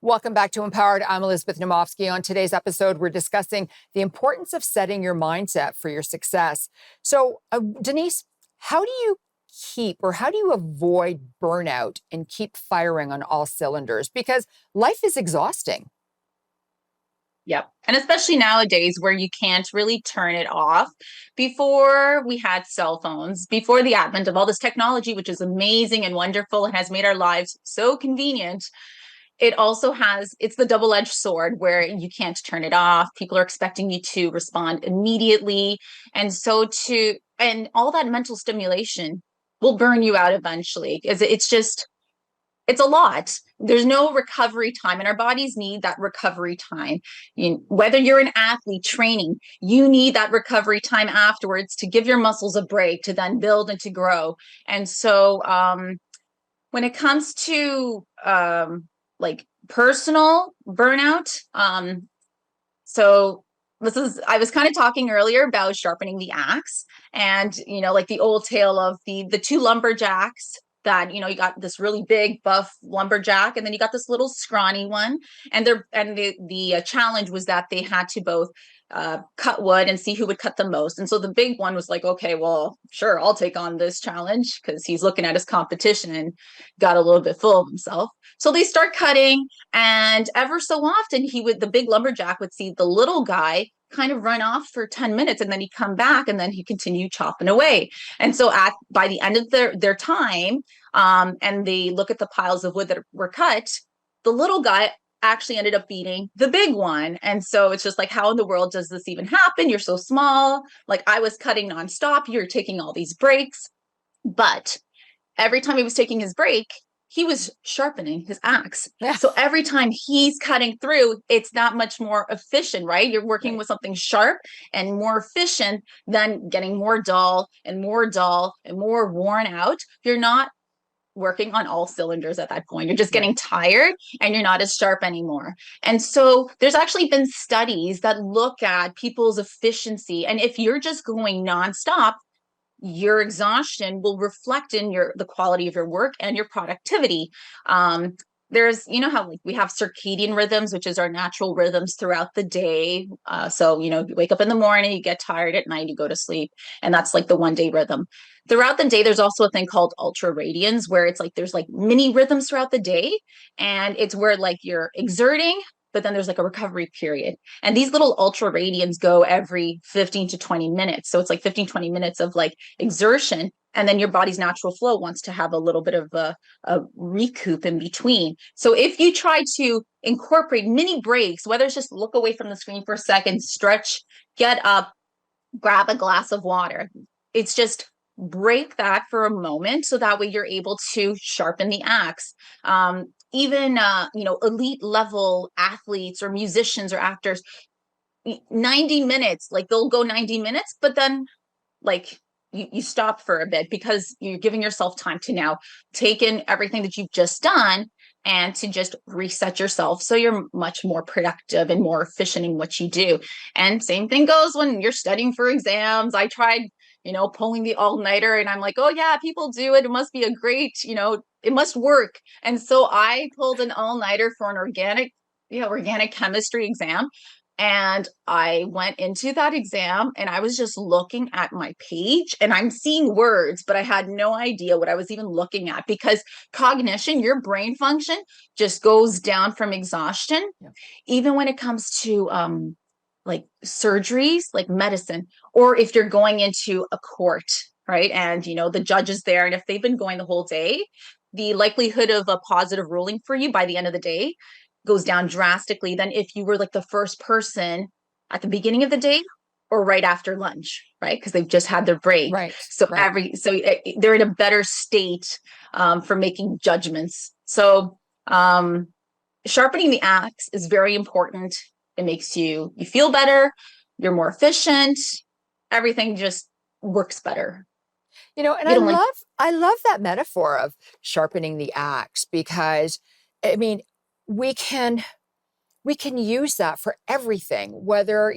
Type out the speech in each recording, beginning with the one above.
Welcome back to Empowered. I'm Elizabeth Namofsky. On today's episode, we're discussing the importance of setting your mindset for your success. So, Denise, how do you how do you avoid burnout and keep firing on all cylinders? Because life is exhausting. Yep. And especially nowadays where you can't really turn it off. Before we had cell phones, before the advent of all this technology, which is amazing and wonderful and has made our lives so convenient, it also it's the double-edged sword where you can't turn it off. People are expecting you to respond immediately. And all that mental stimulation will burn you out eventually. It's a lot. There's no recovery time, and our bodies need that recovery time. Whether you're an athlete training, you need that recovery time afterwards to give your muscles a break, to then build and to grow. And so when it comes to like personal burnout, I was kind of talking earlier about sharpening the axe, and like the old tale of the two lumberjacks that you got this really big buff lumberjack, and then you got this little scrawny one, and the challenge was that they had to both cut wood and see who would cut the most. And so the big one was like, okay, well, sure, I'll take on this challenge, because he's looking at his competition and got a little bit full of himself. So they start cutting, and ever so often the big lumberjack would see the little guy kind of run off for 10 minutes, and then he'd come back, and then he'd continue chopping away. And so by the end of their time, and they look at the piles of wood that were cut, the little guy actually ended up beating the big one. And so it's just like, how in the world does this even happen? You're so small. Like, I was cutting nonstop. You're taking all these breaks. But every time he was taking his break, he was sharpening his axe. Yeah. So every time he's cutting through, it's that much more efficient, right? You're working with something sharp and more efficient than getting more dull and more worn out. You're not working on all cylinders at that point. You're just getting tired, and you're not as sharp anymore. And so there's actually been studies that look at people's efficiency. And if you're just going nonstop, your exhaustion will reflect in the quality of your work and your productivity. There's, how we have circadian rhythms, which is our natural rhythms throughout the day. So, you wake up in the morning, you get tired at night, you go to sleep, and that's like the 1 day rhythm. Throughout the day, there's also a thing called ultraradians, where it's like there's like mini rhythms throughout the day, and it's where like you're exerting, but then there's like a recovery period. And these little ultraradians go every 15 to 20 minutes. So it's like 15, 20 minutes of like exertion. And then your body's natural flow wants to have a little bit of a recoup in between. So if you try to incorporate mini breaks, whether it's just look away from the screen for a second, stretch, get up, grab a glass of water, it's just break that for a moment, so that way you're able to sharpen the axe. Even elite level athletes or musicians or actors, 90 minutes, like they'll go 90 minutes, but then like you stop for a bit, because you're giving yourself time to now take in everything that you've just done and to just reset yourself, so you're much more productive and more efficient in what you do. And same thing goes when you're studying for exams. I tried pulling the all-nighter, and I'm like, oh yeah, people do it. It must be a great, it must work. And so I pulled an all-nighter for an organic chemistry exam. And I went into that exam, and I was just looking at my page, and I'm seeing words, but I had no idea what I was even looking at, because cognition, your brain function, just goes down from exhaustion. Yeah. Even when it comes to like surgeries, like medicine, or if you're going into a court, right? And, the judge is there, and if they've been going the whole day, the likelihood of a positive ruling for you by the end of the day goes down drastically than if you were like the first person at the beginning of the day or right after lunch, right? Because they've just had their break. Right. So they're in a better state for making judgments. So sharpening the axe is very important. It makes you feel better. You're more efficient. Everything just works better. And I love that metaphor of sharpening the axe, because I mean, we can use that for everything, whether,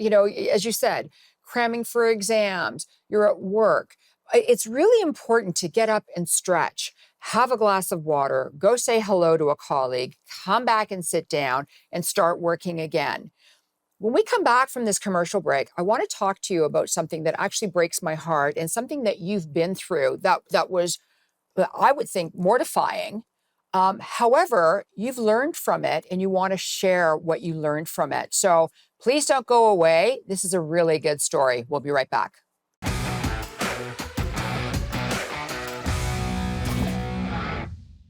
as you said, cramming for exams, you're at work, it's really important to get up and stretch, have a glass of water, go say hello to a colleague, come back and sit down and start working again. When we come back from this commercial break, I want to talk to you about something that actually breaks my heart and something that you've been through that was, I would think, mortifying. However, you've learned from it and you want to share what you learned from it. So please don't go away. This is a really good story. We'll be right back.